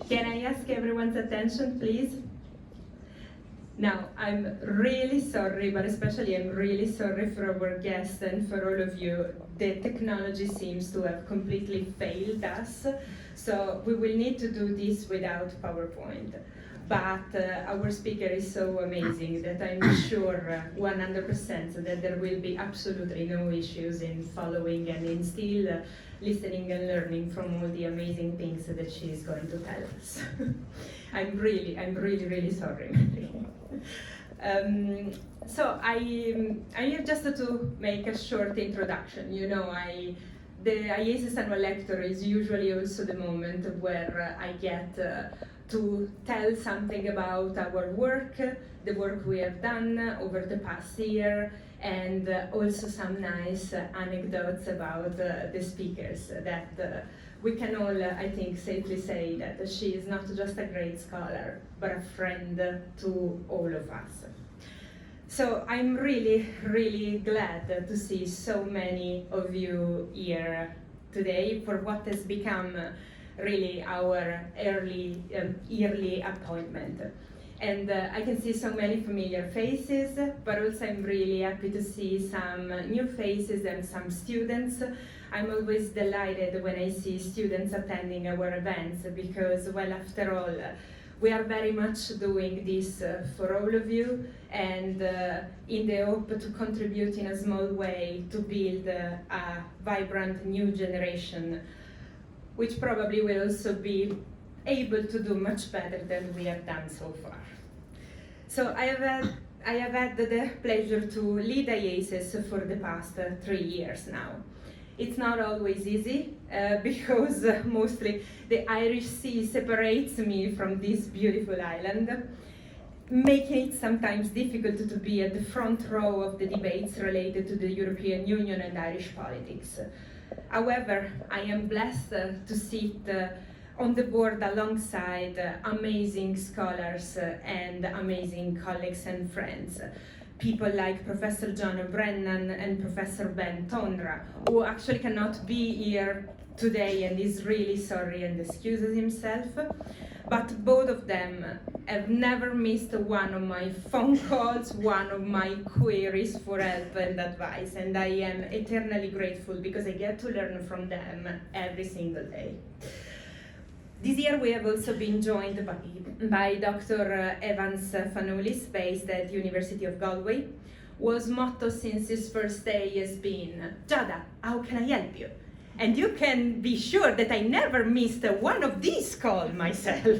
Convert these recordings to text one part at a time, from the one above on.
Can I ask everyone's attention, please? Now, I'm really sorry, but especially I'm really sorry for our guests and for all of you. The technology seems to have completely failed us, so we will need to do this without PowerPoint. But our speaker is so amazing that I'm sure 100% that there will be absolutely no issues in following and in still listening and learning from all the amazing things that she is going to tell us. I'm really sorry. So I have just to make a short introduction. You know, the Iaces annual lecture is usually also the moment where I get to tell something about our work, the work we have done over the past year, and also some nice anecdotes about the speakers that we can all, I think, safely say that she is not just a great scholar, but a friend to all of us. So I'm really glad to see so many of you here today for what has become really our yearly appointment. And I can see so many familiar faces, but also I'm really happy to see some new faces and some students. I'm always delighted when I see students attending our events because, well, after all, we are very much doing this for all of you and in the hope to contribute in a small way to build a vibrant new generation, which probably will also be able to do much better than we have done so far. So I have had the pleasure to lead Iaces for the past 3 years now. It's not always easy because mostly the Irish Sea separates me from this beautiful island, making it sometimes difficult to be at the front row of the debates related to the European Union and Irish politics. However, I am blessed to sit on the board alongside amazing scholars and amazing colleagues and friends. People like Professor John Brennan and Professor Ben Tondra, who actually cannot be here today and is really sorry and excuses himself. But both of them have never missed one of my phone calls, one of my queries for help and advice, and I am eternally grateful because I get to learn from them every single day. This year we have also been joined by Dr. Evans Fanoulis, based at the University of Galway, whose motto since his first day has been, "Giada, how can I help you?" And you can be sure that I never missed one of these calls myself.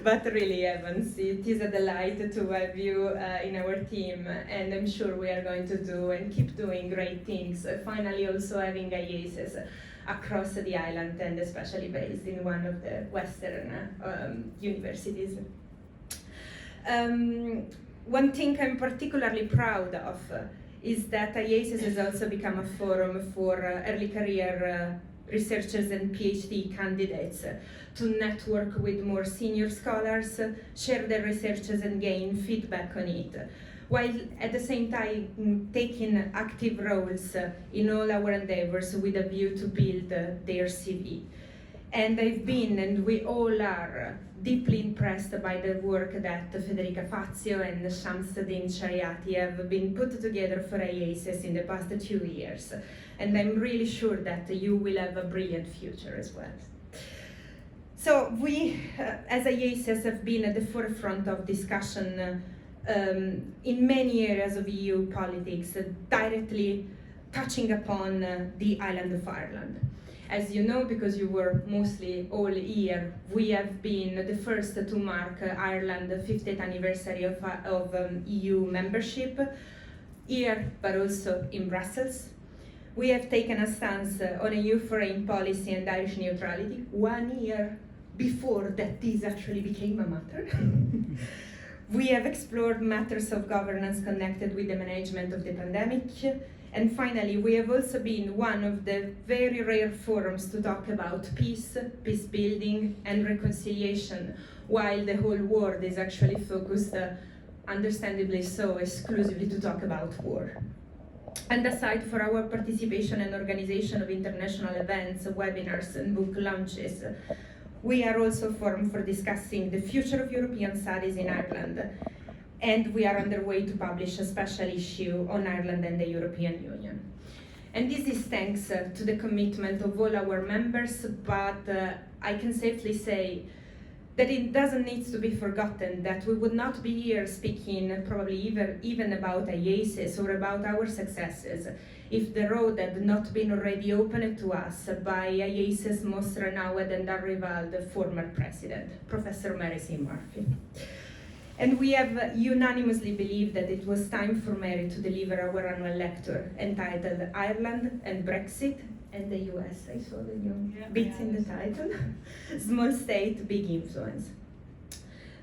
But really, Evans, it is a delight to have you in our team, and I'm sure we are going to do and keep doing great things. Finally, also having Iaces across the island and especially based in one of the Western universities. One thing I'm particularly proud of is that Iaces has also become a forum for early career researchers and PhD candidates to network with more senior scholars, share their researches and gain feedback on it, while at the same time taking active roles in all our endeavors with a view to build their CV. And I've been, and we all are, deeply impressed by the work that Federica Fazio and Shamsuddin Shariati have been put together for Iaces in the past 2 years. And I'm really sure that you will have a brilliant future as well. So we, as Iaces, have been at the forefront of discussion in many areas of EU politics, directly touching upon the island of Ireland. As you know, because you were mostly all here, we have been the first to mark Ireland's 50th anniversary of EU membership, here but also in Brussels. We have taken a stance on EU foreign policy and Irish neutrality 1 year before that this actually became a matter. We have explored matters of governance connected with the management of the pandemic. And finally, we have also been one of the very rare forums to talk about peace, peace building, and reconciliation, while the whole world is actually focused, understandably so, exclusively to talk about war. And aside for our participation and organization of international events, webinars, and book launches, We are also a forum for discussing the future of European studies in Ireland, and we are underway to publish a special issue on Ireland and the European Union. And this is thanks to the commitment of all our members, but I can safely say that it doesn't need to be forgotten that we would not be here speaking probably even about Iaces or about our successes if the road had not been already opened to us by Iaces' most renowned and unrivaled former president, Professor Mary C. Murphy. And we have unanimously believed that it was time for Mary to deliver our annual lecture entitled Ireland and Brexit and the US. I saw the new bits in the title. Small state, big influence.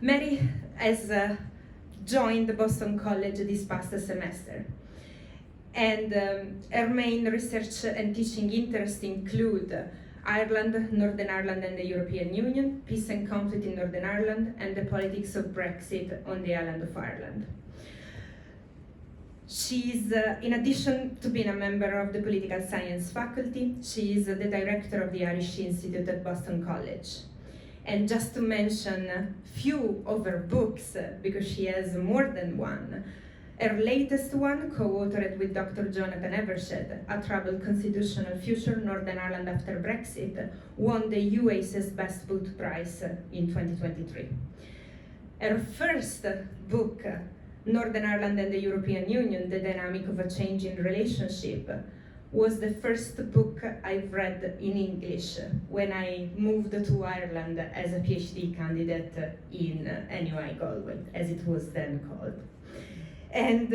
Mary has joined the Boston College this past semester. And her main research and teaching interests include Ireland, Northern Ireland and the European Union, peace and conflict in Northern Ireland, and the politics of Brexit on the island of Ireland. She's, in addition to being a member of the political science faculty, she is the director of the Irish Institute at Boston College. And just to mention a few of her books, because she has more than one, her latest one, co-authored with Dr. Jonathan Evershed, A Troubled Constitutional Future, Northern Ireland After Brexit, won the Iaces Best Book Prize in 2023. Her first book, Northern Ireland and the European Union, The Dynamic of a Changing Relationship, was the first book I've read in English when I moved to Ireland as a PhD candidate in NUI Galway, as it was then called. And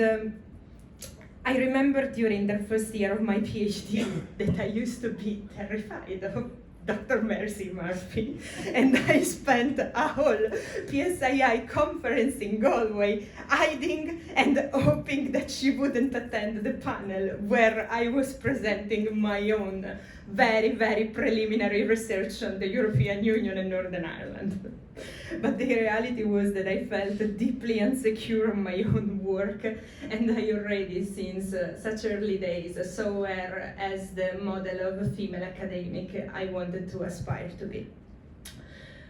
I remember during the first year of my PhD that I used to be terrified of Dr. Mercy Murphy, and I spent a whole PSII conference in Galway hiding and hoping that she wouldn't attend the panel where I was presenting my own very, very preliminary research on the European Union and Northern Ireland. But the reality was that I felt deeply insecure on my own work, and I already, since such early days, saw her as the model of a female academic I wanted to aspire to be.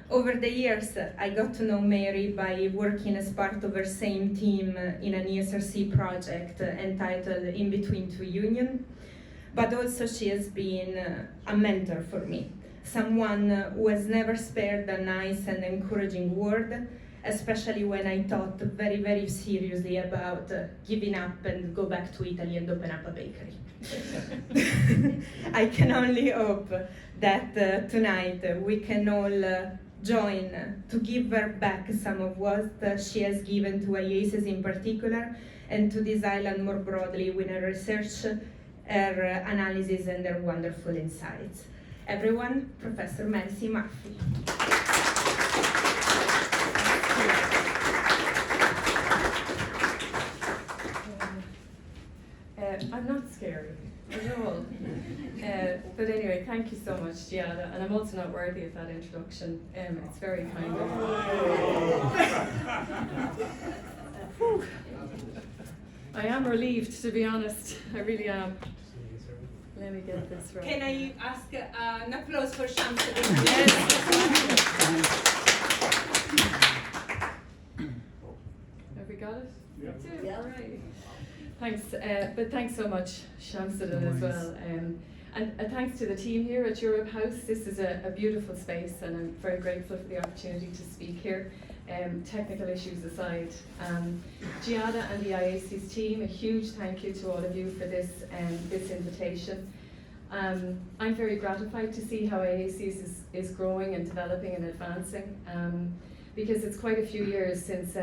Over the years, I got to know Mary by working as part of her same team in an ESRC project entitled In Between Two Unions, but also she has been a mentor for me. Someone who has never spared a nice and encouraging word, especially when I thought very, very seriously about giving up and go back to Italy and open up a bakery. I can only hope that tonight we can all join to give her back some of what she has given to Iaces in particular, and to this island more broadly with her research, her analysis, and her wonderful insights. Everyone, Professor Mary C. Murphy. I'm not scared at all. But anyway, thank you so much, Giada. And I'm also not worthy of that introduction. It's very kind of you. I am relieved, to be honest. I really am. Let me get this right. Can I ask an applause for Shams? Yes. Have we got it? Yeah. All right. Thanks, but thanks so much, Shamsuddin, as well. And thanks to the team here at Europe House. This is a beautiful space, and I'm very grateful for the opportunity to speak here. Technical issues aside, Giada and the Iaces team, a huge thank you to all of you for this invitation. I'm very gratified to see how Iaces is growing and developing and advancing, because it's quite a few years since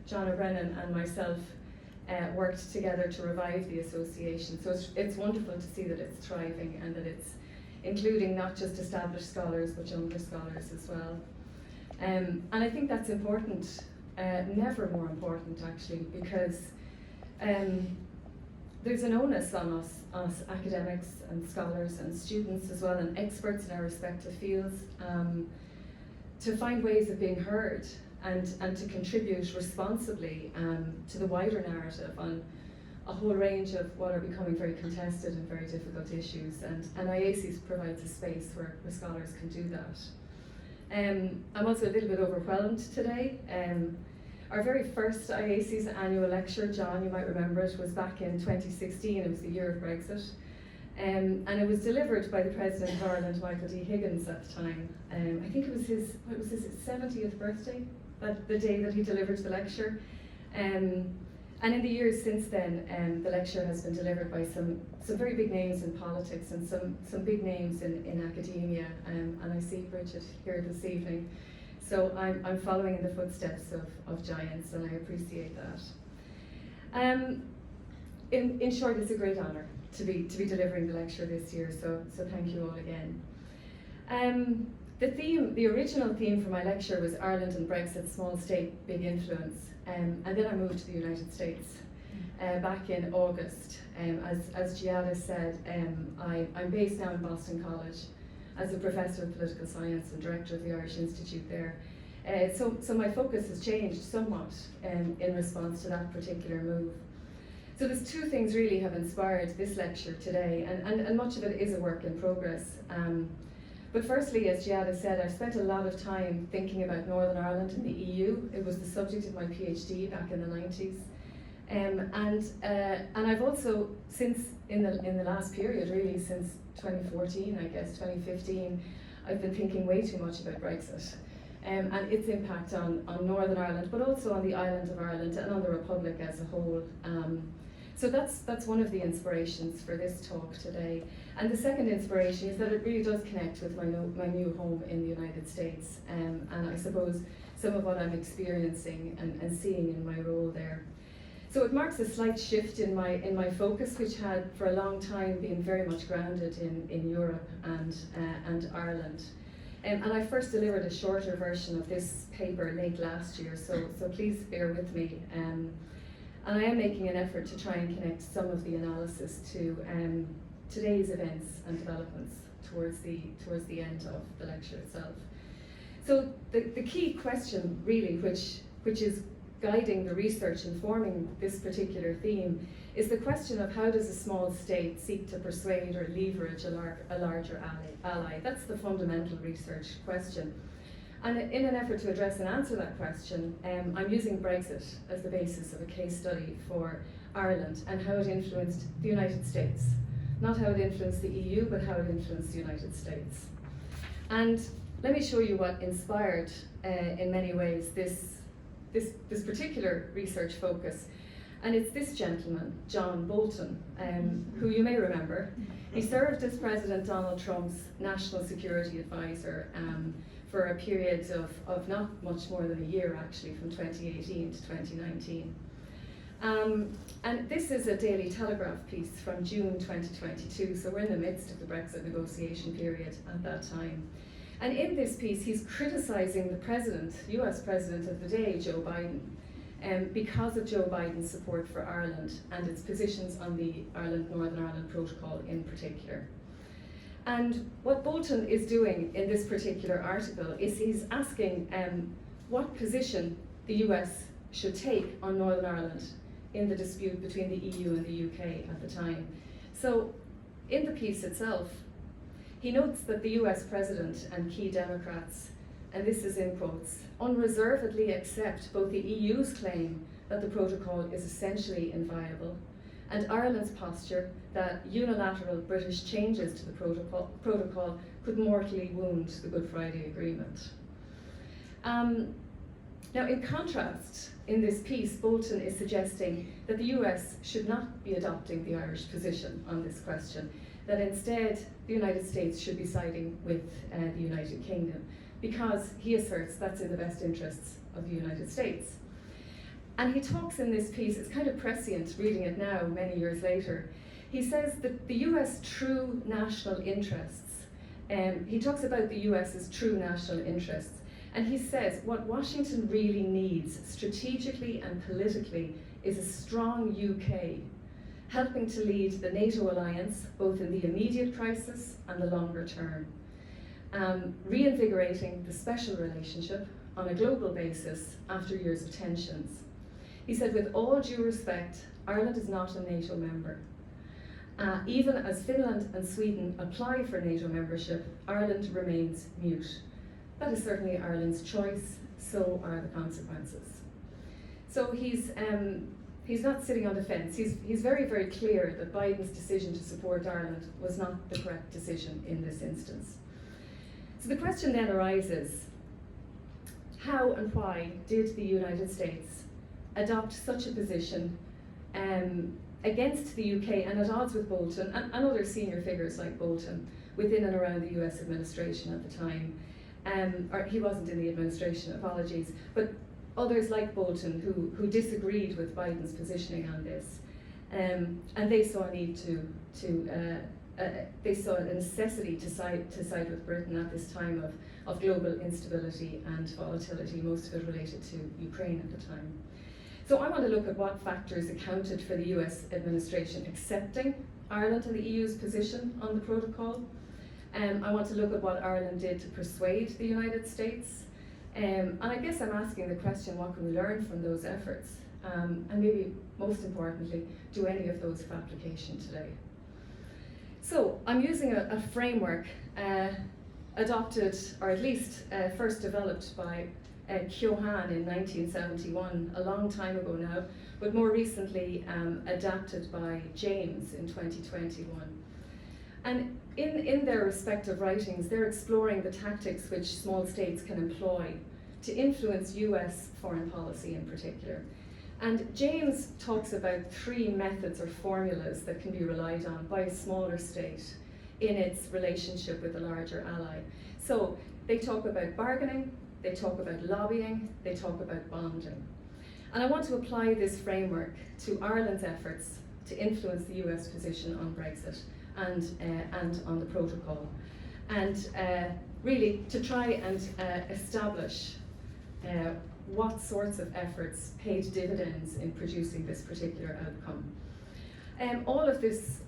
John O'Brennan and myself worked together to revive the association. So it's wonderful to see that it's thriving and that it's including not just established scholars but younger scholars as well. And I think that's important, never more important actually, because there's an onus on us academics and scholars and students as well, and experts in our respective fields, to find ways of being heard and to contribute responsibly to the wider narrative on a whole range of what are becoming very contested and very difficult issues. And Iaces provides a space where scholars can do that. I'm also a little bit overwhelmed today. Our very first Iaces annual lecture, John, you might remember it, was back in 2016. It was the year of Brexit. And it was delivered by the President of Ireland, Michael D. Higgins, at the time. I think it was his 70th birthday, the day that he delivered the lecture. And in the years since then, the lecture has been delivered by some very big names in politics and some big names in academia. And I see Bridget here this evening. So I'm following in the footsteps of giants, and I appreciate that. In short, it's a great honour to be delivering the lecture this year, so thank you all again. The original theme for my lecture was Ireland and Brexit, small state, big influence, and then I moved to the United States back in August. As Giada said, I'm based now in Boston College as a professor of political science and director of the Irish Institute there. So my focus has changed somewhat in response to that particular move. So there's two things really have inspired this lecture today, and much of it is a work in progress. But firstly, as Giada said, I've spent a lot of time thinking about Northern Ireland and the EU. It was the subject of my PhD back in the 90s. And I've also, since in the last period, really since 2014, I guess, 2015, I've been thinking way too much about Brexit and its impact on Northern Ireland, but also on the island of Ireland and on the Republic as a whole. So that's one of the inspirations for this talk today. And the second inspiration is that it really does connect with my new home in the United States, and I suppose some of what I'm experiencing and seeing in my role there. So it marks a slight shift in my focus, which had for a long time been very much grounded in Europe and Ireland. And I first delivered a shorter version of this paper late last year, so please bear with me. And I am making an effort to try and connect some of the analysis to today's events and developments towards the end of the lecture itself. So the key question really, which is guiding the research informing this particular theme, is the question of how does a small state seek to persuade or leverage a larger ally? That's the fundamental research question. And in an effort to address and answer that question, I'm using Brexit as the basis of a case study for Ireland and how it influenced the United States. Not how it influenced the EU, but how it influenced the United States. And let me show you what inspired, in many ways, this particular research focus. And it's this gentleman, John Bolton, who you may remember. He served as President Donald Trump's National Security Advisor for a period of not much more than a year, actually, from 2018 to 2019. And this is a Daily Telegraph piece from June 2022, so we're in the midst of the Brexit negotiation period at that time. And in this piece, he's criticising the president, US president of the day, Joe Biden, because of Joe Biden's support for Ireland and its positions on the Northern Ireland Protocol in particular. And what Bolton is doing in this particular article is he's asking what position the US should take on Northern Ireland in the dispute between the EU and the UK at the time. So in the piece itself, he notes that the US president and key Democrats, and this is in quotes, unreservedly accept both the EU's claim that the protocol is essentially inviolable and Ireland's posture that unilateral British changes to the protocol could mortally wound the Good Friday Agreement. Now, in contrast, in this piece, Bolton is suggesting that the US should not be adopting the Irish position on this question, that instead the United States should be siding with the United Kingdom, because he asserts that's in the best interests of the United States. And he talks in this piece, it's kind of prescient reading it now, many years later. He says that the US true national interests, he talks about the US's true national interests, and he says what Washington really needs strategically and politically is a strong UK, helping to lead the NATO alliance both in the immediate crisis and the longer term, reinvigorating the special relationship on a global basis after years of tensions. He said, with all due respect, Ireland is not a NATO member. Even as Finland and Sweden apply for NATO membership, Ireland remains mute. That is certainly Ireland's choice, so are the consequences. So he's not sitting on the fence. He's very, very clear that Biden's decision to support Ireland was not the correct decision in this instance. So the question then arises, how and why did the United States adopt such a position against the UK and at odds with Bolton and other senior figures like Bolton within and around the US administration at the time? Or he wasn't in the administration, apologies, but others like Bolton who disagreed with Biden's positioning on this, and they saw a need they saw a necessity to side with Britain at this time of global instability and volatility, most of it related to Ukraine at the time. So I want to look at what factors accounted for the US administration accepting Ireland and the EU's position on the protocol. I want to look at what Ireland did to persuade the United States. And I guess I'm asking the question, what can we learn from those efforts? And maybe most importantly, do any of those have application today? So I'm using a framework adopted, or at least first developed by Keohane in 1971, a long time ago now, but more recently adapted by James in 2021. And in their respective writings, they're exploring the tactics which small states can employ to influence US foreign policy in particular. And James talks about 3 methods or formulas that can be relied on by a smaller state in its relationship with a larger ally. So they talk about bargaining, they talk about lobbying, they talk about bonding. And I want to apply this framework to Ireland's efforts to influence the US position on Brexit and on the protocol, and really to try and establish what sorts of efforts paid dividends in producing this particular outcome. All of this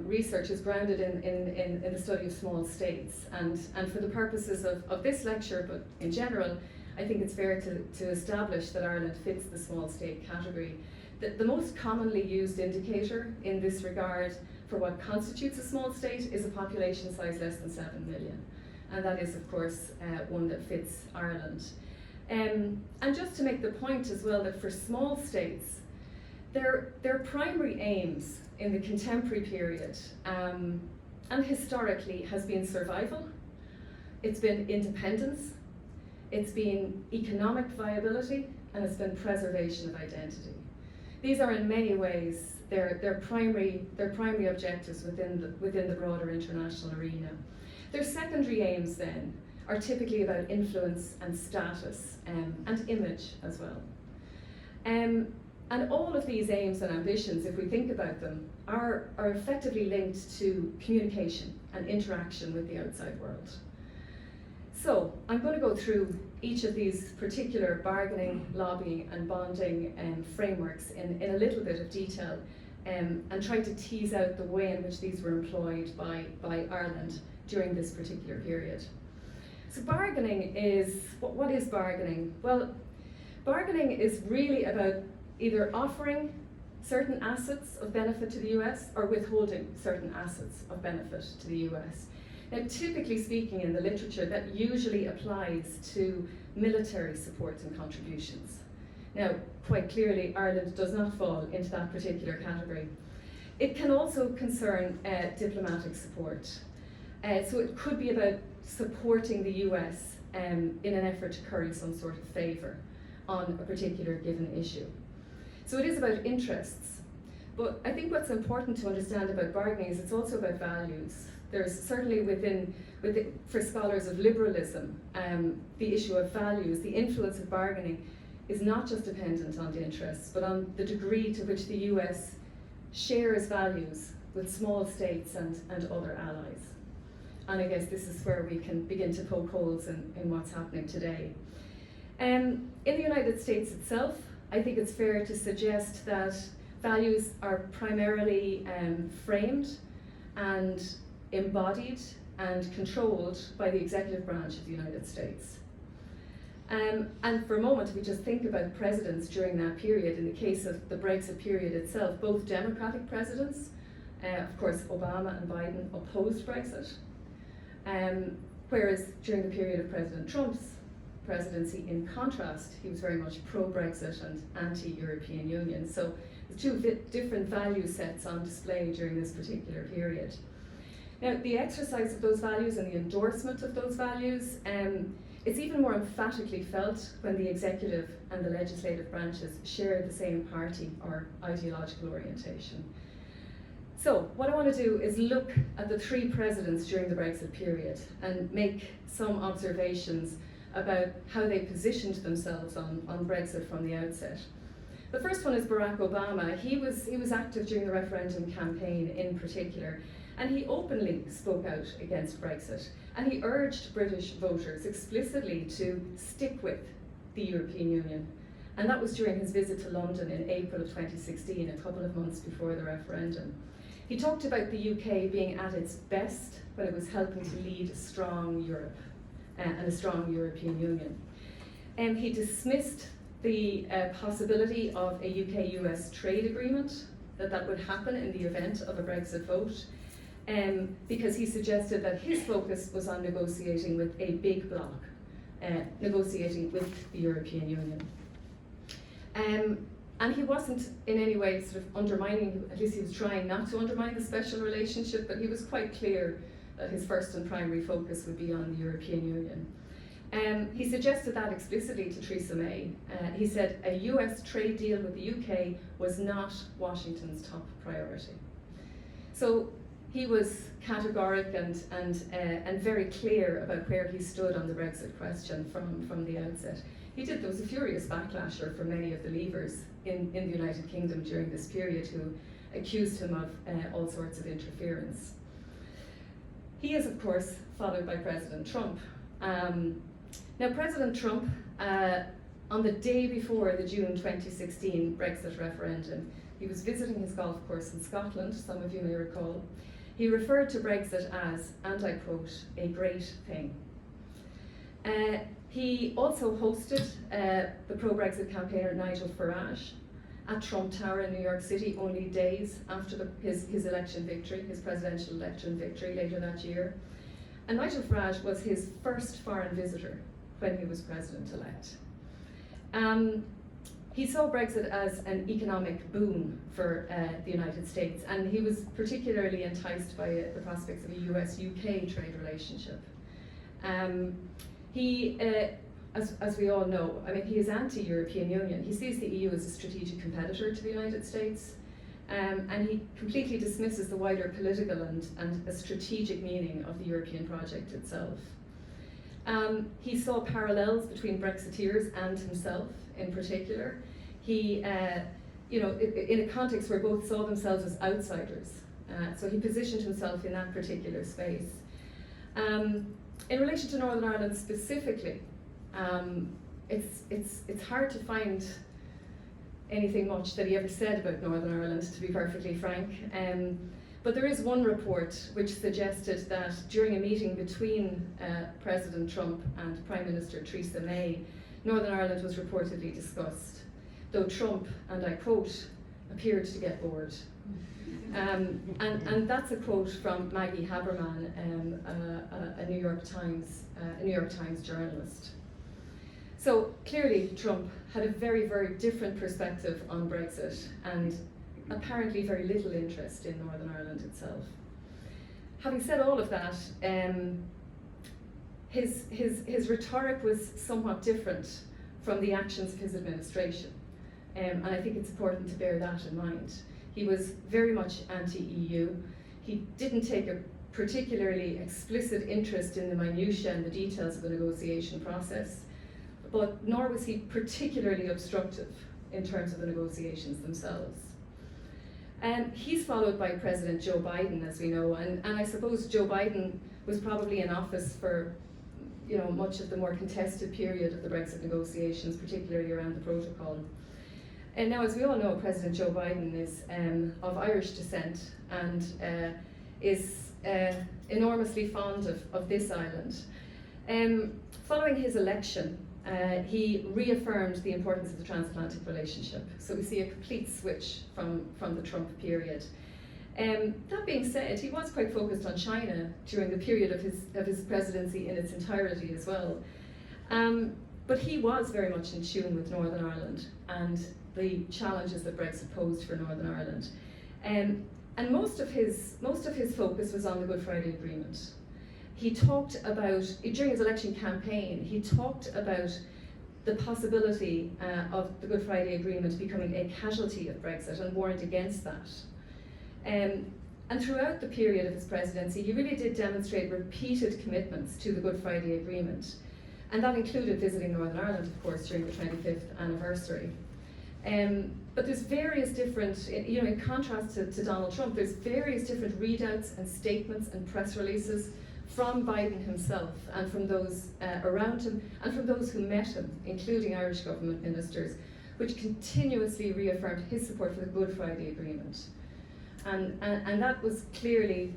research is grounded in the study of small states, and for the purposes of this lecture, but in general, I think it's fair to establish that Ireland fits the small state category. The most commonly used indicator in this regard for what constitutes a small state is a population size less than 7 million. And that is, of course, one that fits Ireland. And just to make the point as well that for small states, their primary aims in the contemporary period and historically has been survival, it's been independence, it's been economic viability, and it's been preservation of identity. These are in many ways their primary objectives within the broader international arena. Their secondary aims then are typically about influence and status and image as well. And all of these aims and ambitions, if we think about them, are effectively linked to communication and interaction with the outside world. So I'm going to go through each of these particular bargaining, lobbying and bonding frameworks in a little bit of detail and try to tease out the way in which these were employed by Ireland during this particular period. So bargaining is, what is bargaining? Well, bargaining is really about either offering certain assets of benefit to the US or withholding certain assets of benefit to the US. Now, typically speaking in the literature, that usually applies to military support and contributions. Now, quite clearly, Ireland does not fall into that particular category. It can also concern diplomatic support. So it could be about supporting the US in an effort to curry some sort of favour on a particular given issue. So it is about interests. But I think what's important to understand about bargaining is it's also about values. There's certainly for scholars of liberalism, the issue of values, the influence of bargaining is not just dependent on the interests, but on the degree to which the US shares values with small states and other allies. And I guess this is where we can begin to poke holes in what's happening today. In the United States itself, I think it's fair to suggest that values are primarily framed and embodied and controlled by the executive branch of the United States. And for a moment, if we just think about presidents during that period, in the case of the Brexit period itself, both Democratic presidents, of course Obama and Biden, opposed Brexit. Whereas during the period of President Trump's presidency, in contrast, he was very much pro-Brexit and anti-European Union. So the two different value sets on display during this particular period. Now, the exercise of those values and the endorsement of those values, it's even more emphatically felt when the executive and the legislative branches share the same party or ideological orientation. So, what I want to do is look at the three presidents during the Brexit period and make some observations about how they positioned themselves on Brexit from the outset. The first one is Barack Obama. He was active during the referendum campaign in particular, and he openly spoke out against Brexit, and he urged British voters explicitly to stick with the European Union. And that was during his visit to London in April of 2016, a couple of months before the referendum. He talked about the UK being at its best when it was helping to lead a strong Europe and a strong European Union. And he dismissed the possibility of a UK-US trade agreement, that would happen in the event of a Brexit vote, because he suggested that his focus was on negotiating with a big bloc, negotiating with the European Union. And he wasn't in any way sort of undermining, at least he was trying not to undermine the special relationship, but he was quite clear that his first and primary focus would be on the European Union. He suggested that explicitly to Theresa May. He said a US trade deal with the UK was not Washington's top priority. So he was categoric and very clear about where he stood on the Brexit question from the outset. There was a furious backlash from many of the leavers in the United Kingdom during this period who accused him of all sorts of interference. He is, of course, followed by President Trump. Now, President Trump, on the day before the June 2016 Brexit referendum, he was visiting his golf course in Scotland, some of you may recall. He referred to Brexit as, and I quote, a great thing. He also hosted the pro-Brexit campaigner Nigel Farage at Trump Tower in New York City only days after his election victory, his presidential election victory later that year. And Nigel Farage was his first foreign visitor when he was president-elect. He saw Brexit as an economic boom for the United States, and he was particularly enticed by the prospects of a US-UK trade relationship. As we all know, I mean, he is anti-European Union. He sees the EU as a strategic competitor to the United States, and he completely dismisses the wider political and a strategic meaning of the European project itself. He saw parallels between Brexiteers and himself in particular. He, in a context where both saw themselves as outsiders, so he positioned himself in that particular space. In relation to Northern Ireland specifically, it's hard to find anything much that he ever said about Northern Ireland, to be perfectly frank. But there is one report which suggested that during a meeting between President Trump and Prime Minister Theresa May, Northern Ireland was reportedly discussed, though Trump, and I quote, appeared to get bored. And that's a quote from Maggie Haberman, a New York Times journalist. So clearly Trump had a very, very different perspective on Brexit and apparently very little interest in Northern Ireland itself. Having said all of that, his rhetoric was somewhat different from the actions of his administration. And I think it's important to bear that in mind. He was very much anti-EU. He didn't take a particularly explicit interest in the minutiae and the details of the negotiation process, but nor was he particularly obstructive in terms of the negotiations themselves. He's followed by President Joe Biden, as we know, and I suppose Joe Biden was probably in office for much of the more contested period of the Brexit negotiations, particularly around the protocol. And now, as we all know, President Joe Biden is of Irish descent and is enormously fond of this island. Following his election, he reaffirmed the importance of the transatlantic relationship. So we see a complete switch from the Trump period. That being said, he was quite focused on China during the period of his presidency in its entirety as well. But he was very much in tune with Northern Ireland and the challenges that Brexit posed for Northern Ireland. And most of his focus was on the Good Friday Agreement. He talked about, during his election campaign, he talked about the possibility of the Good Friday Agreement becoming a casualty of Brexit and warned against that. And throughout the period of his presidency, he really did demonstrate repeated commitments to the Good Friday Agreement. And that included visiting Northern Ireland, of course, during the 25th anniversary. But there's various different, in contrast to Donald Trump, there's various different readouts and statements and press releases from Biden himself and from those around him and from those who met him, including Irish government ministers, which continuously reaffirmed his support for the Good Friday Agreement. And that was clearly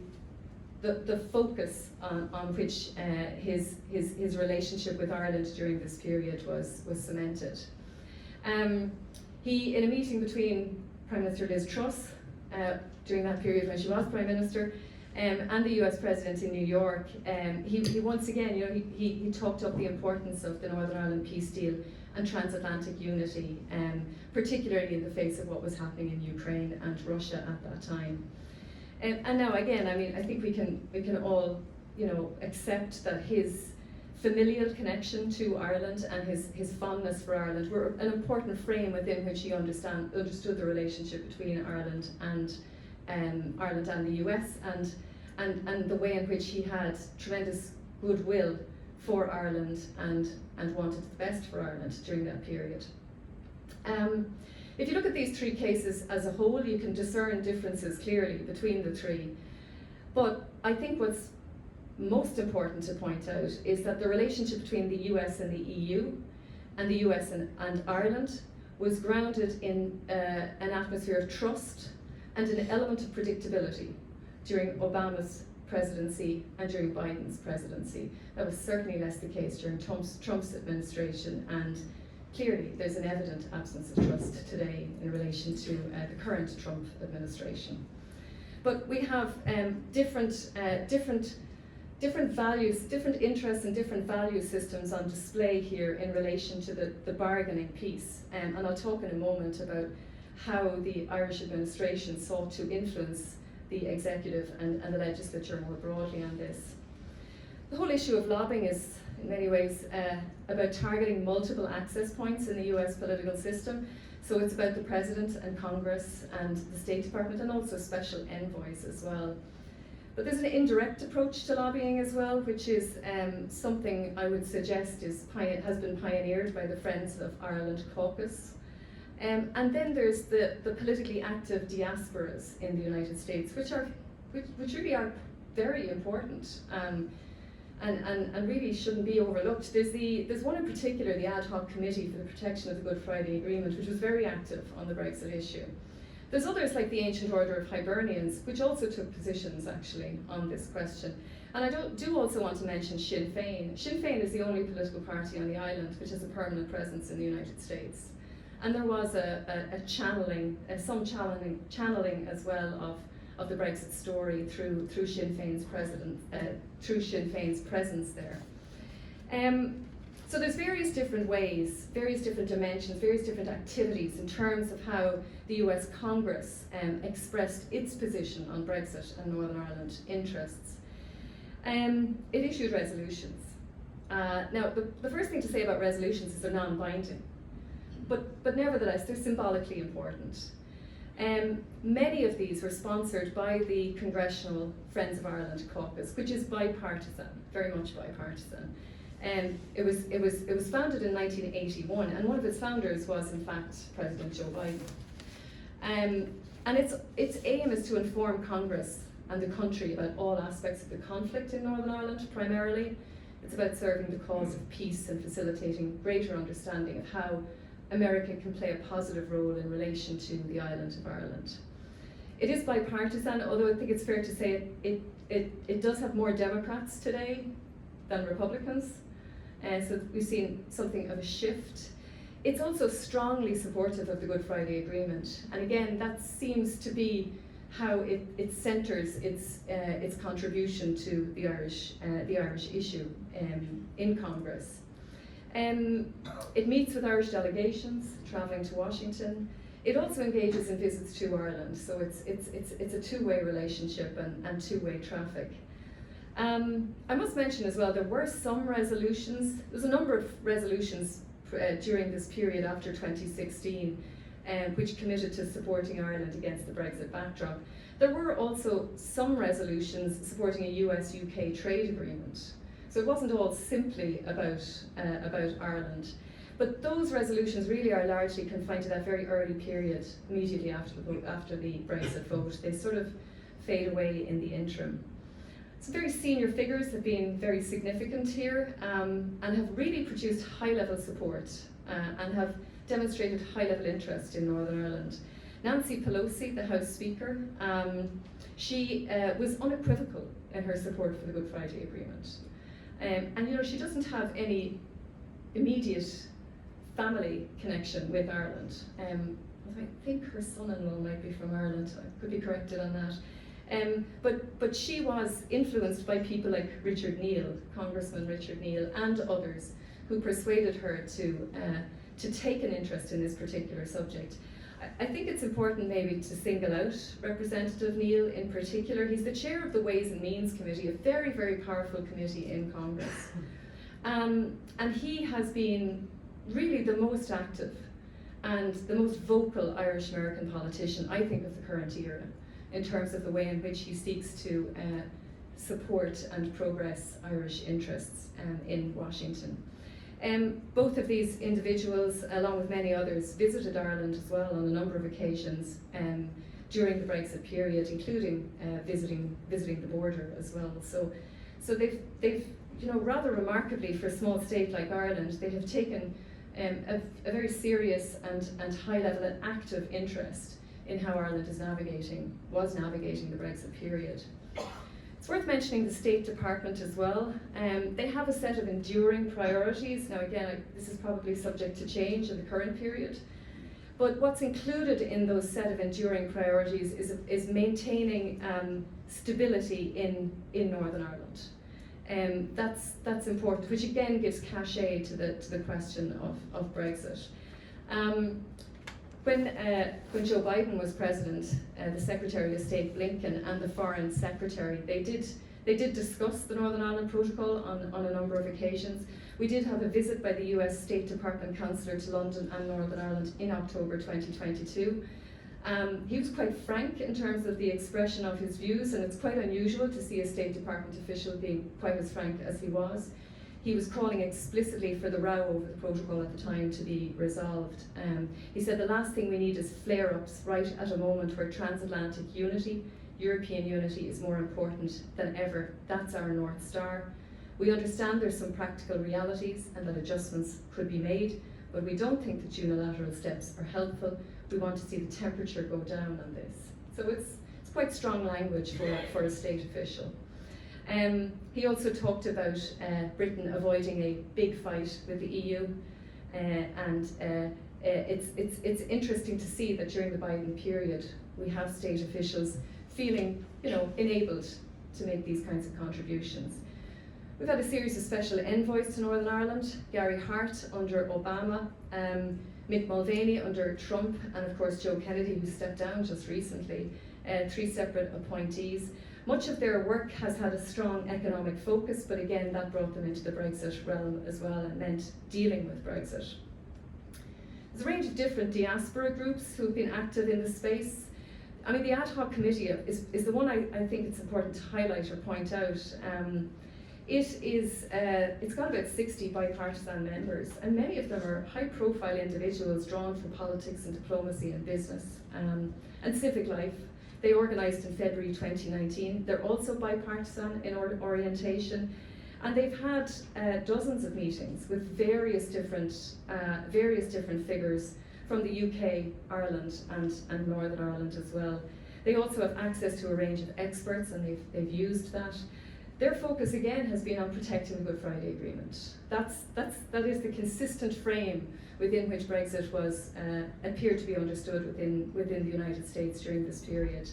the focus on which his relationship with Ireland during this period was cemented. He, in a meeting between Prime Minister Liz Truss during that period when she was Prime Minister, and the US President in New York, he once again, he talked up the importance of the Northern Ireland peace deal and transatlantic unity, particularly in the face of what was happening in Ukraine and Russia at that time. And now again, I mean, I think we can all, accept that his familial connection to Ireland and his fondness for Ireland were an important frame within which he understood the relationship between Ireland and the US and the way in which he had tremendous goodwill for Ireland and wanted the best for Ireland during that period. If you look at these three cases as a whole, you can discern differences clearly between the three. But I think what's most important to point out is that the relationship between the US and the EU and the US and Ireland was grounded in an atmosphere of trust and an element of predictability during Obama's presidency and during Biden's presidency. That was certainly less the case during Trump's administration, and clearly there's an evident absence of trust today in relation to the current Trump administration. But we have different values, different interests and different value systems on display here in relation to the bargaining piece. And I'll talk in a moment about how the Irish administration sought to influence the executive and the legislature more broadly on this. The whole issue of lobbying is in many ways about targeting multiple access points in the US political system. So it's about the President and Congress and the State Department and also special envoys as well. But there's an indirect approach to lobbying as well, which is something I would suggest has been pioneered by the Friends of Ireland caucus. And then there's the politically active diasporas in the United States, which really are very important and really shouldn't be overlooked. There's one in particular, the Ad Hoc Committee for the Protection of the Good Friday Agreement, which was very active on the Brexit issue. There's others like the Ancient Order of Hibernians, which also took positions actually on this question. And I do also want to mention Sinn Féin. Sinn Féin is the only political party on the island which has a permanent presence in the United States. And there was some channeling as well of the Brexit story through Sinn Féin's presence there. So there's various different ways, various different dimensions, various different activities in terms of how the US Congress expressed its position on Brexit and Northern Ireland interests. It issued resolutions. Now, the first thing to say about resolutions is they're non-binding. But nevertheless, they're symbolically important. Many of these were sponsored by the Congressional Friends of Ireland caucus, which is bipartisan, very much bipartisan. It was founded in 1981, and one of its founders was, in fact, President Joe Biden. And its aim is to inform Congress and the country about all aspects of the conflict in Northern Ireland, primarily. It's about serving the cause of peace and facilitating greater understanding of how America can play a positive role in relation to the island of Ireland. It is bipartisan, although I think it's fair to say it does have more Democrats today than Republicans. So we've seen something of a shift. It's also strongly supportive of the Good Friday Agreement. And again, that seems to be how it centres its contribution to the Irish issue in Congress. It meets with Irish delegations travelling to Washington. It also engages in visits to Ireland, so it's a two-way relationship and two-way traffic. I must mention as well, there were some resolutions. There's a number of resolutions during this period after 2016 which committed to supporting Ireland against the Brexit backdrop. There were also some resolutions supporting a US-UK trade agreement. So it wasn't all simply about Ireland. But those resolutions really are largely confined to that very early period, immediately after the Brexit vote. They sort of fade away in the interim. Some very senior figures have been very significant here and have really produced high-level support and have demonstrated high-level interest in Northern Ireland. Nancy Pelosi, the House Speaker, she was unequivocal in her support for the Good Friday Agreement. And you know, she doesn't have any immediate family connection with Ireland. I think her son-in-law might be from Ireland, I could be corrected on that. But she was influenced by people like Richard Neal, Congressman Richard Neal, and others who persuaded her to take an interest in this particular subject. I think it's important maybe to single out Representative Neal in particular. He's the chair of the Ways and Means Committee, a very, very powerful committee in Congress. And he has been really the most active and the most vocal Irish-American politician, I think, of the current era, in terms of the way in which he seeks to support and progress Irish interests in Washington. Both of these individuals, along with many others, visited Ireland as well on a number of occasions during the Brexit period, including visiting the border as well. So they've you know, rather remarkably for a small state like Ireland, they have taken a very serious and high level and active interest in how Ireland was navigating the Brexit period. It's worth mentioning the State Department as well. They have a set of enduring priorities. Now again, this is probably subject to change in the current period. But what's included in those set of enduring priorities is maintaining stability in Northern Ireland. That's important, which again gives cachet to the question of Brexit. When Joe Biden was president, the Secretary of State Blinken and the Foreign Secretary, they did discuss the Northern Ireland Protocol on a number of occasions. We did have a visit by the US State Department Councillor to London and Northern Ireland in October 2022. He was quite frank in terms of the expression of his views, and it's quite unusual to see a State Department official being quite as frank as he was. He was calling explicitly for the row over the protocol at the time to be resolved. He said the last thing we need is flare-ups right at a moment where transatlantic unity, European unity is more important than ever. That's our North Star. We understand there's some practical realities and that adjustments could be made, but we don't think that unilateral steps are helpful. We want to see the temperature go down on this. So it's quite strong language for a state official. He also talked about Britain avoiding a big fight with the EU, and it's interesting to see that during the Biden period we have state officials feeling, you know, enabled to make these kinds of contributions. We've had a series of special envoys to Northern Ireland: Gary Hart under Obama, Mick Mulvaney under Trump, and of course Joe Kennedy, who stepped down just recently. 3 separate appointees. Much of their work has had a strong economic focus, but again, that brought them into the Brexit realm as well and meant dealing with Brexit. There's a range of different diaspora groups who've been active in the space. I mean, the ad hoc committee is the one I think it's important to highlight or point out. It's got about 60 bipartisan members, and many of them are high-profile individuals drawn from politics and diplomacy and business and civic life. They organised in February 2019. They're also bipartisan in orientation, and they've had dozens of meetings with various different figures from the UK, Ireland, and Northern Ireland as well. They also have access to a range of experts, and they've used that. Their focus again has been on protecting the Good Friday Agreement. That is the consistent frame within which Brexit was appeared to be understood within the United States during this period.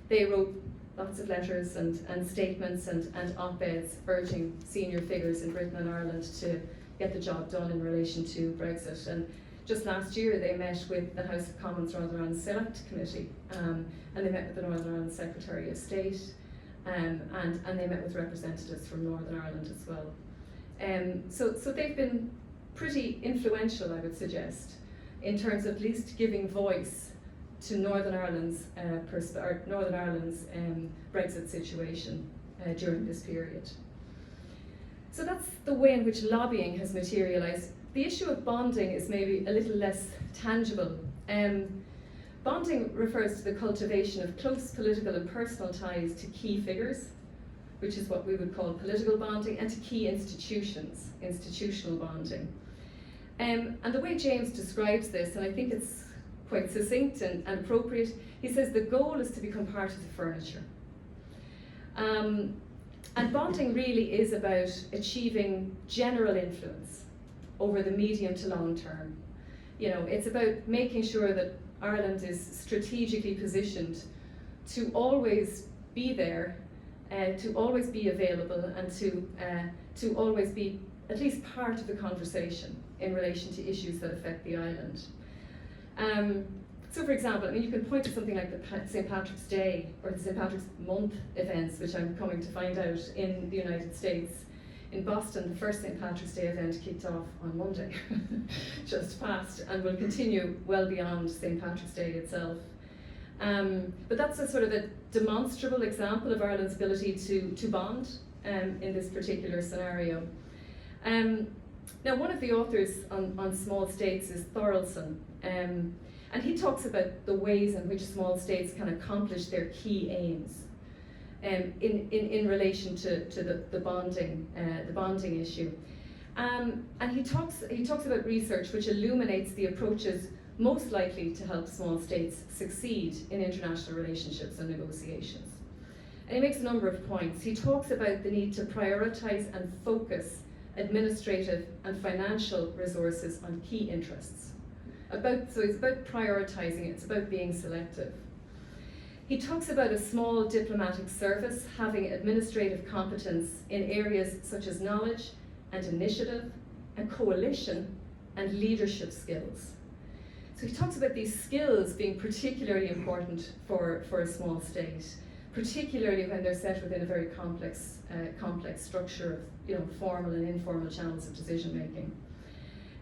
They wrote lots of letters and statements and op-eds urging senior figures in Britain and Ireland to get the job done in relation to Brexit. And just last year they met with the House of Commons Northern Ireland Select Committee, and they met with the Northern Ireland Secretary of State, and they met with representatives from Northern Ireland as well. So they've been pretty influential, I would suggest, in terms of at least giving voice to Northern Ireland's Brexit situation during this period. So that's the way in which lobbying has materialised. The issue of bonding is maybe a little less tangible. Bonding refers to the cultivation of close political and personal ties to key figures, which is what we would call political bonding, and to key institutions, institutional bonding. And the way James describes this, and I think it's quite succinct and appropriate, he says the goal is to become part of the furniture. And bonding really is about achieving general influence over the medium to long term. You know, it's about making sure that Ireland is strategically positioned to always be there, to always be available, and to always be at least part of the conversation in relation to issues that affect the island. So for example, I mean, you can point to something like the St. Patrick's Day or the St. Patrick's Month events, which I'm coming to find out in the United States. In Boston, the first St. Patrick's Day event kicked off on Monday, just passed, and will continue well beyond St. Patrick's Day itself. But that's a sort of a demonstrable example of Ireland's ability to bond in this particular scenario. Now, one of the authors on small states is Thorelson, and he talks about the ways in which small states can accomplish their key aims in relation to the bonding issue. And he talks about research which illuminates the approaches most likely to help small states succeed in international relationships and negotiations. And he makes a number of points. He talks about the need to prioritise and focus administrative and financial resources on key interests. So it's about prioritising, it's about being selective. He talks about a small diplomatic service having administrative competence in areas such as knowledge and initiative and coalition and leadership skills. So he talks about these skills being particularly important for a small state, particularly when they're set within a very complex structure of formal and informal channels of decision making.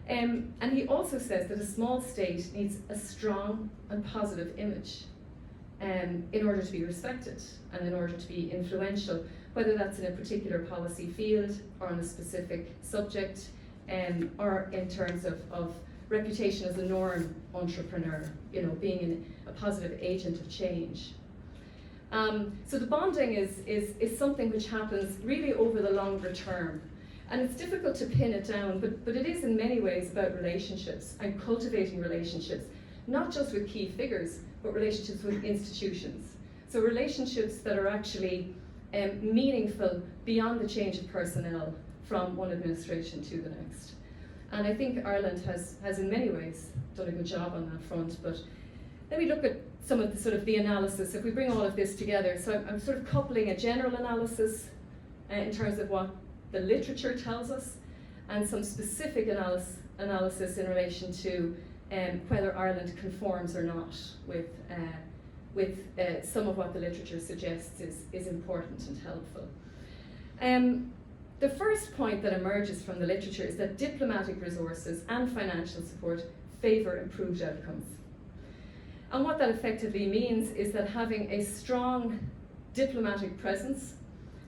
And he also says that a small state needs a strong and positive image in order to be respected and in order to be influential, whether that's in a particular policy field or on a specific subject, or in terms of reputation as a norm entrepreneur, being a positive agent of change. So the bonding is something which happens really over the longer term. And it's difficult to pin it down, but it is in many ways about relationships and cultivating relationships, not just with key figures, but relationships with institutions. So relationships that are actually meaningful beyond the change of personnel from one administration to the next. And I think Ireland has in many ways done a good job on that front, but let me look at some of the sort of the analysis, if we bring all of this together. So I'm sort of coupling a general analysis in terms of what the literature tells us, and some specific analysis in relation to whether Ireland conforms or not with some of what the literature suggests is important and helpful. The first point that emerges from the literature is that diplomatic resources and financial support favour improved outcomes. And what that effectively means is that having a strong diplomatic presence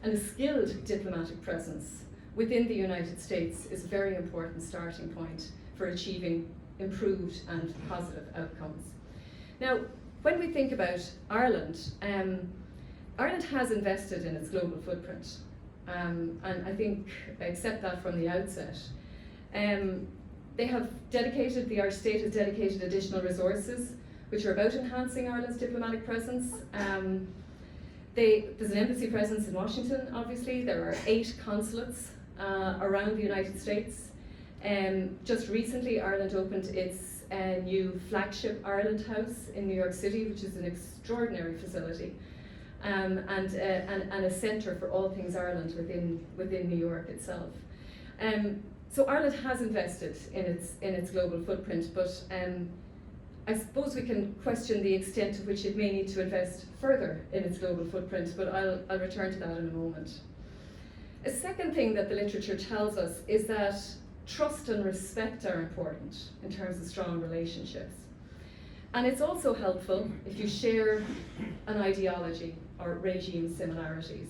and a skilled diplomatic presence within the United States is a very important starting point for achieving improved and positive outcomes. Now, when we think about Ireland, Ireland has invested in its global footprint, and I think I accept that from the outset. They have dedicated, the Irish state has dedicated additional resources which are about enhancing Ireland's diplomatic presence. There's an embassy presence in Washington, obviously. There are 8 consulates around the United States. Just recently, Ireland opened its a new flagship Ireland House in New York City, which is an extraordinary facility, and a centre for all things Ireland within New York itself. So Ireland has invested in its global footprint, but I suppose we can question the extent to which it may need to invest further in its global footprint, but I'll return to that in a moment. A second thing that the literature tells us is that trust and respect are important in terms of strong relationships. And it's also helpful if you share an ideology or regime similarities.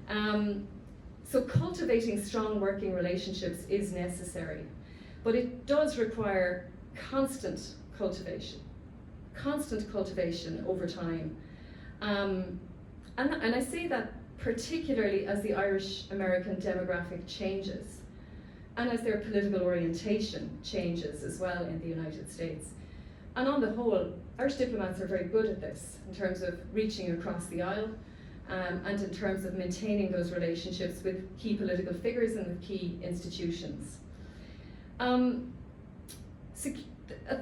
So cultivating strong working relationships is necessary, but it does require constant cultivation over time. And I say that particularly as the Irish-American demographic changes and as their political orientation changes as well in the United States. And on the whole, Irish diplomats are very good at this in terms of reaching across the aisle and in terms of maintaining those relationships with key political figures and with key institutions. A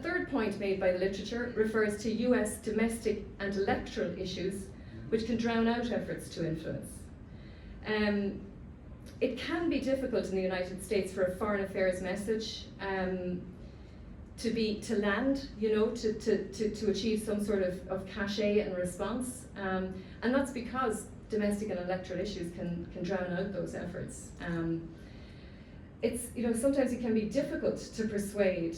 third point made by the literature refers to US domestic and electoral issues which can drown out efforts to influence. It can be difficult in the United States for a foreign affairs message to land, to achieve some sort of cachet and response, and that's because domestic and electoral issues can drown out those efforts. Sometimes it can be difficult to persuade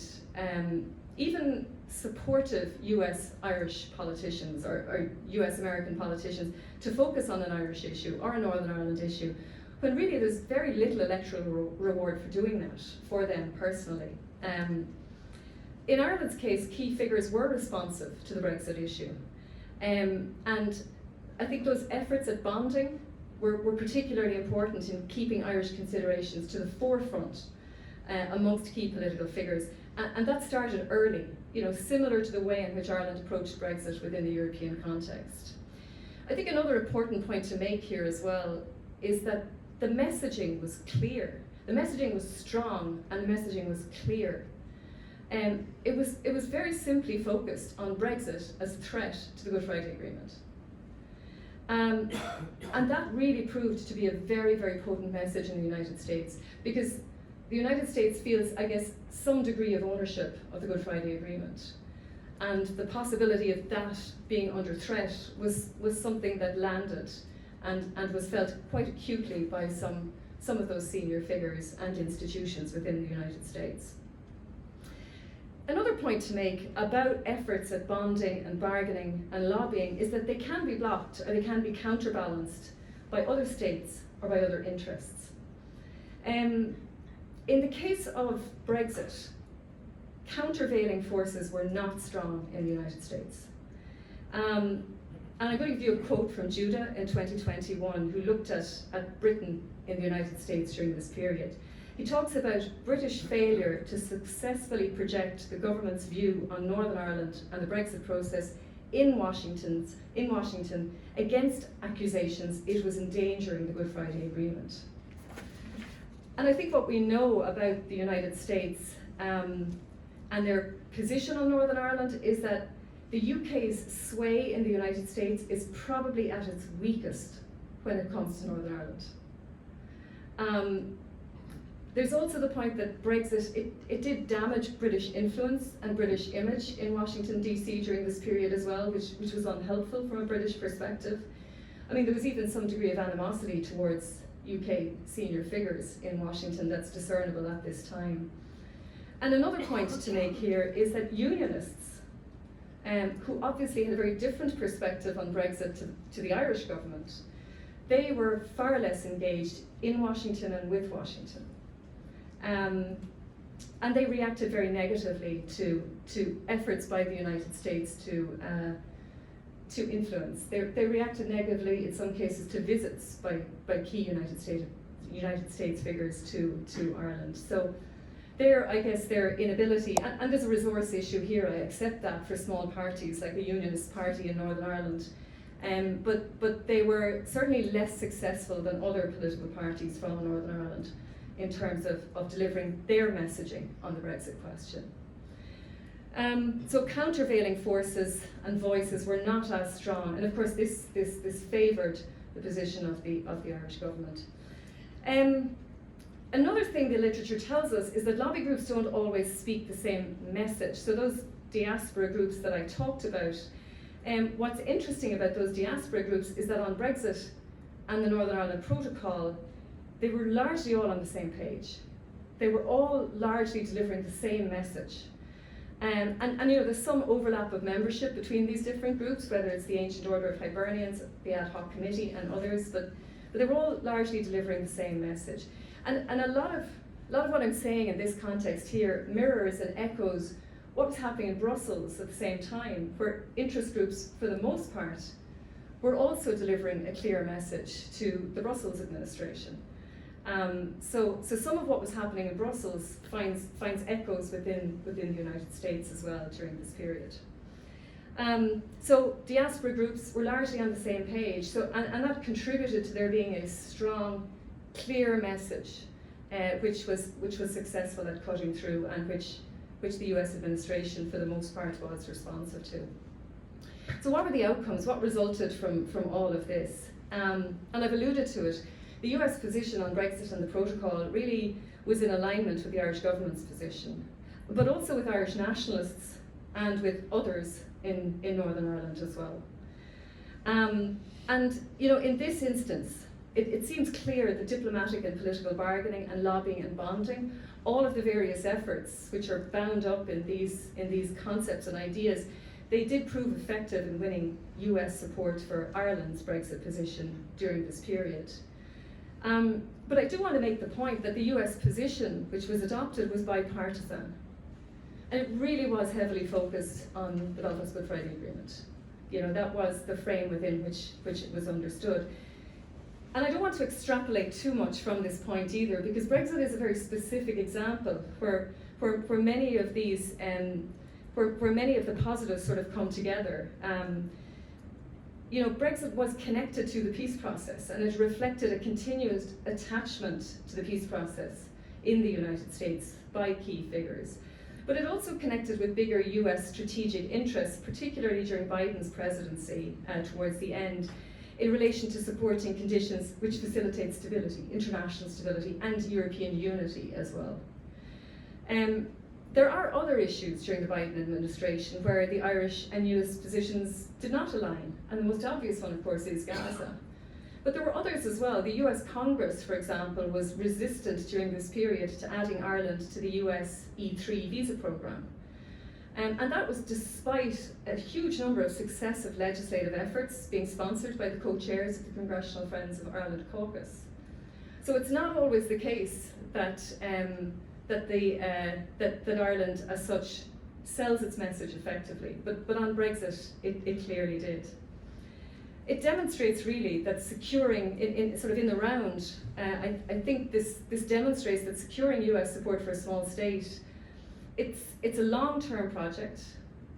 even supportive US-Irish politicians or US-American politicians to focus on an Irish issue or a Northern Ireland issue, when really there's very little electoral reward for doing that for them personally. In Ireland's case, key figures were responsive to the Brexit issue. And I think those efforts at bonding were particularly important in keeping Irish considerations to the forefront amongst key political figures. And that started early, similar to the way in which Ireland approached Brexit within the European context. I think another important point to make here as well is that the messaging was clear. The messaging was strong and the messaging was clear. It was very simply focused on Brexit as a threat to the Good Friday Agreement. And that really proved to be a very, very potent message in the United States, because the United States feels, I guess, some degree of ownership of the Good Friday Agreement. And the possibility of that being under threat was something that landed and was felt quite acutely by some of those senior figures and institutions within the United States. Another point to make about efforts at bonding and bargaining and lobbying is that they can be blocked or they can be counterbalanced by other states or by other interests. In the case of Brexit, countervailing forces were not strong in the United States. And I'm going to give you a quote from Judah in 2021, who looked at Britain in the United States during this period. He talks about British failure to successfully project the government's view on Northern Ireland and the Brexit process in Washington against accusations it was endangering the Good Friday Agreement. And I think what we know about the United States and their position on Northern Ireland is that the UK's sway in the United States is probably at its weakest when it comes to Northern Ireland. There's also the point that Brexit, it did damage British influence and British image in Washington DC during this period as well, which was unhelpful from a British perspective. I mean, there was even some degree of animosity towards UK senior figures in Washington that's discernible at this time. And another point to make here is that unionists, who obviously had a very different perspective on Brexit to the Irish government, they were far less engaged in Washington and with Washington. And they reacted very negatively to efforts by the United States to influence. They reacted negatively in some cases to visits by key United States figures to Ireland. So I guess their inability, and there's a resource issue here, I accept that, for small parties like a unionist party in Northern Ireland, but they were certainly less successful than other political parties from Northern Ireland in terms of delivering their messaging on the Brexit question. So countervailing forces and voices were not as strong, and of course this favoured the position of the Irish government. Another thing the literature tells us is that lobby groups don't always speak the same message. So those diaspora groups that I talked about, what's interesting about those diaspora groups is that on Brexit and the Northern Ireland Protocol, they were largely all on the same page. They were all largely delivering the same message. And you know, there's some overlap of membership between these different groups, whether it's the Ancient Order of Hibernians, the Ad Hoc Committee and others, but they were all largely delivering the same message. And a lot of what I'm saying in this context here mirrors and echoes what was happening in Brussels at the same time, where interest groups, for the most part, were also delivering a clear message to the Brussels administration. So some of what was happening in Brussels finds echoes within the United States as well during this period. So diaspora groups were largely on the same page, and that contributed to there being a strong, clear message, which was successful at cutting through, and which the US administration for the most part was responsive to. So what were the outcomes? What resulted from all of this? And I've alluded to it. The US position on Brexit and the protocol really was in alignment with the Irish government's position, but also with Irish nationalists and with others in Northern Ireland as well. And you know, in this instance, it seems clear that diplomatic and political bargaining and lobbying and bonding, all of the various efforts which are bound up in these concepts and ideas, they did prove effective in winning US support for Ireland's Brexit position during this period. But I do want to make the point that the US position which was adopted was bipartisan. And it really was heavily focused on the Belfast Good Friday Agreement. You know, that was the frame within which it was understood. And I don't want to extrapolate too much from this point either, because Brexit is a very specific example where many of these, where many of the positives sort of come together. You know, Brexit was connected to the peace process, and it reflected a continuous attachment to the peace process in the United States by key figures. But it also connected with bigger US strategic interests, particularly during Biden's presidency towards the end, in relation to supporting conditions which facilitate stability, international stability, and European unity as well. There are other issues during the Biden administration where the Irish and US positions did not align, and the most obvious one, of course, is Gaza. But there were others as well. The US Congress, for example, was resistant during this period to adding Ireland to the US E3 visa program. And that was despite a huge number of successive legislative efforts being sponsored by the co-chairs of the Congressional Friends of Ireland caucus. So it's not always the case that Ireland as such sells its message effectively, but on Brexit it clearly did. It demonstrates really that securing, in the round, I think this demonstrates that securing US support for a small state, it's a long-term project,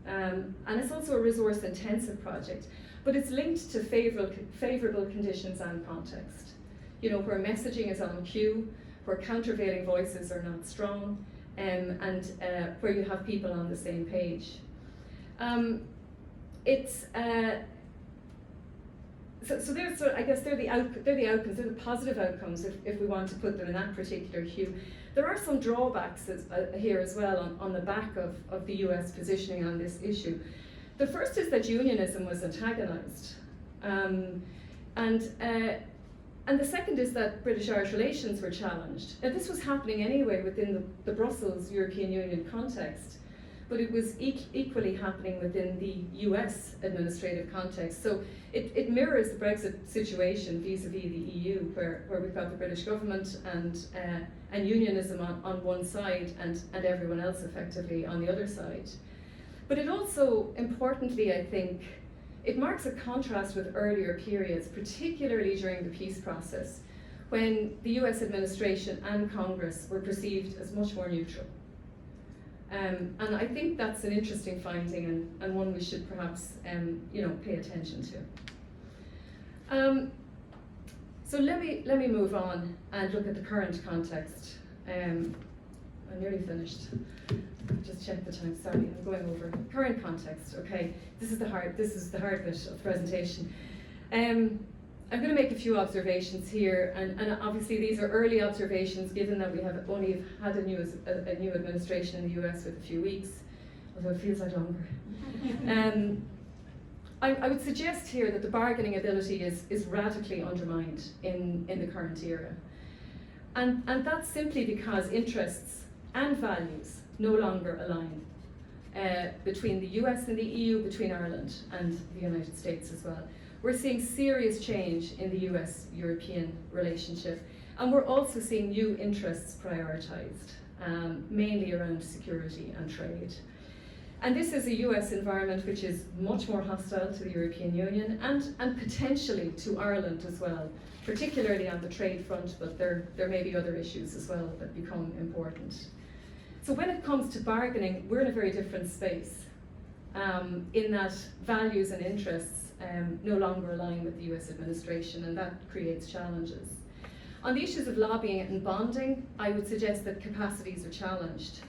and it's also a resource-intensive project, but it's linked to favourable conditions and context. You know, where messaging is on cue, where countervailing voices are not strong, and where you have people on the same page. So there's, I guess they're the outcomes, they're the positive outcomes if we want to put them in that particular hue. There are some drawbacks here as well on the back of the US positioning on this issue. The first is that unionism was antagonised. And the second is that British-Irish relations were challenged. And this was happening anyway within the Brussels European Union context, but it was equally happening within the US administrative context. So it mirrors the Brexit situation vis-a-vis the EU, where we've got the British government and unionism on one side and everyone else effectively on the other side. But it also, importantly, I think, it marks a contrast with earlier periods, particularly during the peace process, when the US administration and Congress were perceived as much more neutral. And I think that's an interesting finding and one we should perhaps pay attention to. So let me move on and look at the current context. I'm nearly finished. Just check the time. Sorry, I'm going over. Current context. Okay, this is the hard bit of the presentation. I'm going to make a few observations here, and obviously these are early observations, given that we have only had a new administration in the US with a few weeks, although it feels like longer. I would suggest here that the bargaining ability is radically undermined in the current era. And that's simply because interests and values no longer align between the US and the EU, between Ireland and the United States as well. We're seeing serious change in the US-European relationship, and we're also seeing new interests prioritised, mainly around security and trade. And this is a US environment which is much more hostile to the European Union and potentially to Ireland as well, particularly on the trade front, but there may be other issues as well that become important. So when it comes to bargaining, we're in a very different space, in that values and interests no longer align with the US administration, and that creates challenges. On the issues of lobbying and bonding, I would suggest that capacities are challenged.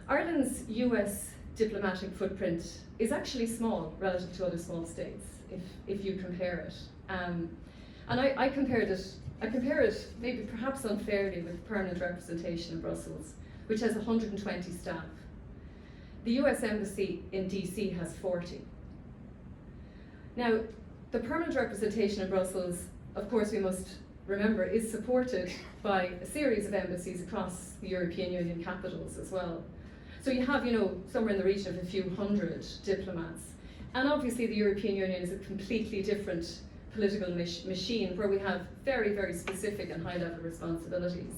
Ireland's US diplomatic footprint is actually small relative to other small states, if you compare it. And I compare it maybe perhaps unfairly with permanent representation in Brussels, which has 120 staff. The US Embassy in DC has 40. Now, the permanent representation in Brussels, of course we must remember, is supported by a series of embassies across the European Union capitals as well. So you have, somewhere in the region of a few hundred diplomats. And obviously the European Union is a completely different political machine where we have very, very specific and high-level responsibilities.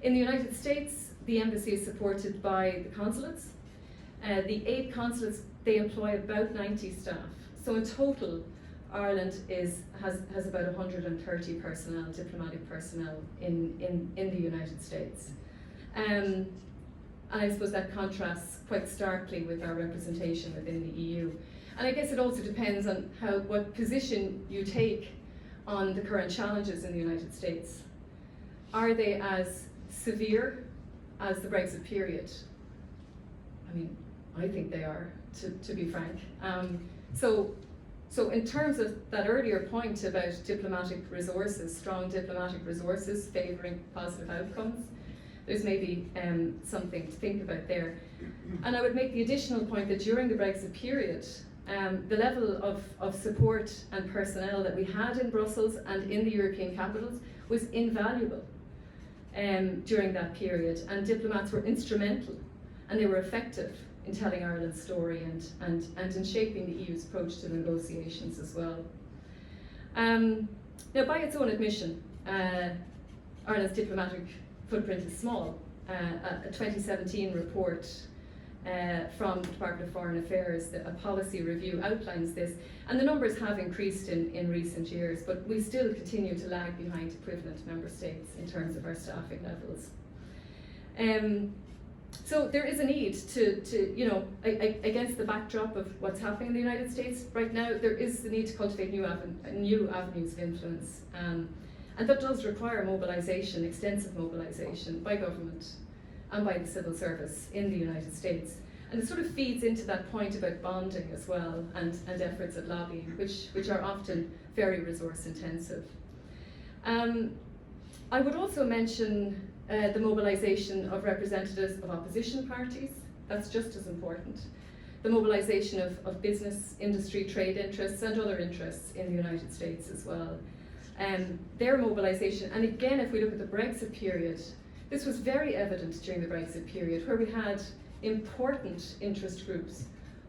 In the United States, the embassy is supported by the consulates. The 8 consulates, they employ about 90 staff. So in total, Ireland has about 130 personnel, diplomatic personnel in the United States. And I suppose that contrasts quite starkly with our representation within the EU. And I guess it also depends on what position you take on the current challenges in the United States. Are they as severe as the Brexit period? I mean, I think they are, to be frank. So in terms of that earlier point about diplomatic resources, strong diplomatic resources favouring positive outcomes, there's maybe something to think about there. And I would make the additional point that during the Brexit period, the level of support and personnel that we had in Brussels and in the European capitals was invaluable during that period, and diplomats were instrumental and they were effective in telling Ireland's story and in shaping the EU's approach to negotiations as well. Now, by its own admission, Ireland's diplomatic footprint is small. A 2017 report from the Department of Foreign Affairs, a policy review, outlines this, and the numbers have increased in recent years, but we still continue to lag behind equivalent member states in terms of our staffing levels. So there is a need to against the backdrop of what's happening in the United States right now, there is the need to cultivate new avenues of influence. And that does require mobilisation, extensive mobilisation by government and by the civil service in the United States. And it sort of feeds into that point about bonding as well, and efforts at lobbying, which are often very resource intensive. I would also mention the mobilisation of representatives of opposition parties. That's just as important. The mobilisation of business, industry, trade interests and other interests in the United States as well. Their mobilisation, and again if we look at the Brexit period, this was very evident during the Brexit period, where we had important interest groups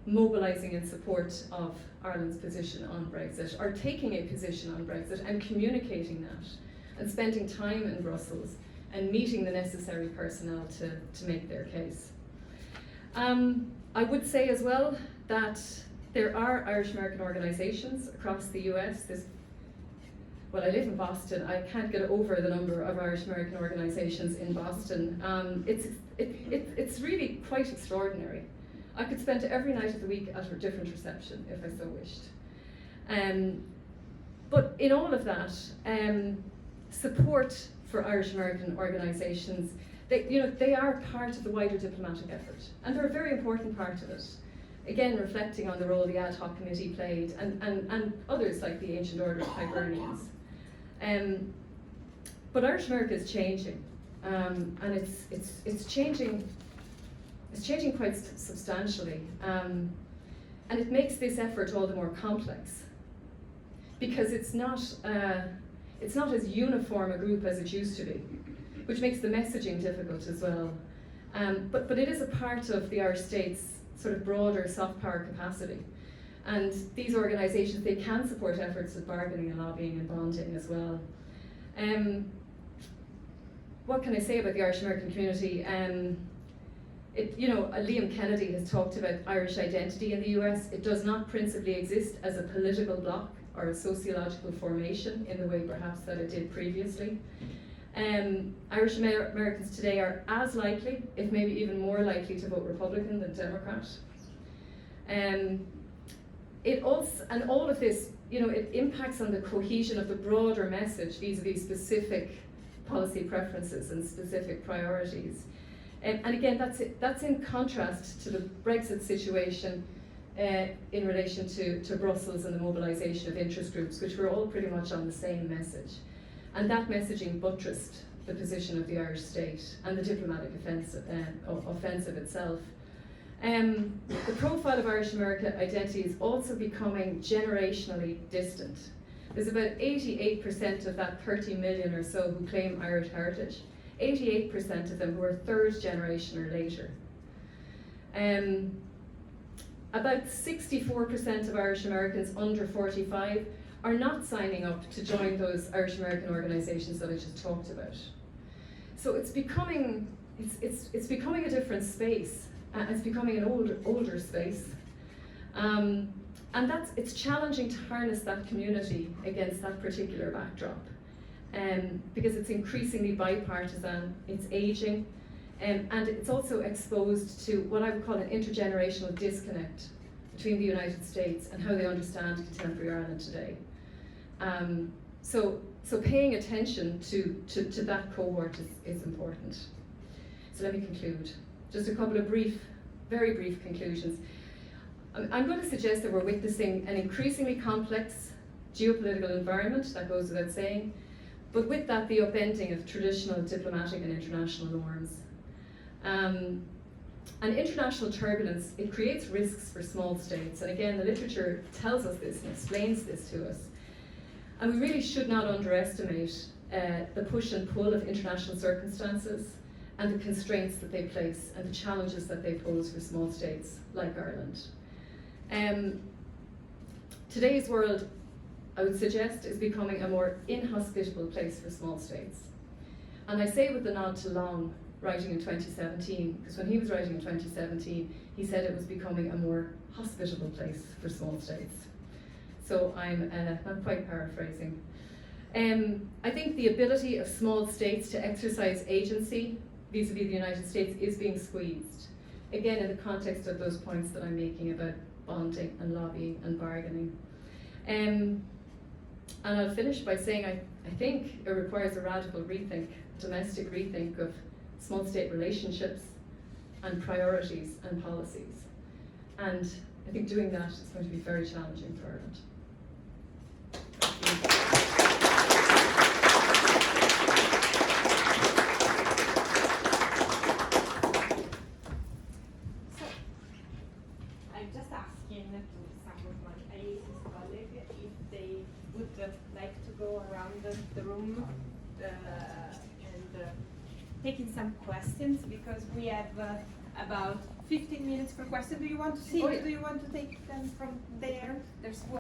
mobilising in support of Ireland's position on Brexit, or taking a position on Brexit and communicating that, and spending time in Brussels and meeting the necessary personnel to make their case. I would say as well that there are Irish American organisations across the US. Well, I live in Boston. I can't get over the number of Irish American organisations in Boston. It's really quite extraordinary. I could spend every night of the week at a different reception if I so wished. But in all of that, support for Irish American organisations, they are part of the wider diplomatic effort, and they're a very important part of it. Again, reflecting on the role the ad hoc committee played, and others like the Ancient Order of Hibernians. But Irish America is changing, and it's changing. It's changing quite substantially, and it makes this effort all the more complex because it's not as uniform a group as it used to be, which makes the messaging difficult as well. But it is a part of the Irish state's sort of broader soft power capacity. And these organisations, they can support efforts of bargaining and lobbying and bonding as well. What can I say about the Irish American community? Liam Kennedy has talked about Irish identity in the US. It does not principally exist as a political bloc or a sociological formation in the way perhaps that it did previously. Irish Americans today are as likely, if maybe even more likely, to vote Republican than Democrat. All of this, it impacts on the cohesion of the broader message vis-a-vis specific policy preferences and specific priorities. And again, that's in contrast to the Brexit situation in relation to Brussels and the mobilisation of interest groups, which were all pretty much on the same message. And that messaging buttressed the position of the Irish state and the diplomatic offensive itself. The profile of Irish American identity is also becoming generationally distant. There's about 88% of that 30 million or so who claim Irish heritage, 88% of them who are third generation or later. About 64% of Irish Americans under 45 are not signing up to join those Irish American organisations that I just talked about. So it's becoming a different space. It's becoming an older space. And it's challenging to harness that community against that particular backdrop. Because it's increasingly bipartisan, it's aging, and it's also exposed to what I would call an intergenerational disconnect between the United States and how they understand contemporary Ireland today. So paying attention to that cohort is important. So let me conclude. Just a couple of very brief conclusions. I'm going to suggest that we're witnessing an increasingly complex geopolitical environment, that goes without saying, but with that the upending of traditional diplomatic and international norms. And international turbulence, it creates risks for small states, and again the literature tells us this and explains this to us. And we really should not underestimate the push and pull of international circumstances and the constraints that they place and the challenges that they pose for small states like Ireland. Today's world, I would suggest, is becoming a more inhospitable place for small states. And I say with the nod to Long, writing in 2017, because when he was writing in 2017, he said it was becoming a more hospitable place for small states. So I'm quite paraphrasing. I think the ability of small states to exercise agency vis-a-vis the United States is being squeezed. Again, in the context of those points that I'm making about bonding and lobbying and bargaining. And I'll finish by saying I think it requires a radical rethink, domestic rethink of small state relationships and priorities and policies. And I think doing that is going to be very challenging for Ireland. Thank you. So, I'm just asking to some of my Iaces colleagues if they would like to go around the room and taking some questions, because we have about 15 minutes per question. Do you want to see? Oh, yeah. Do you want to take them from there? There's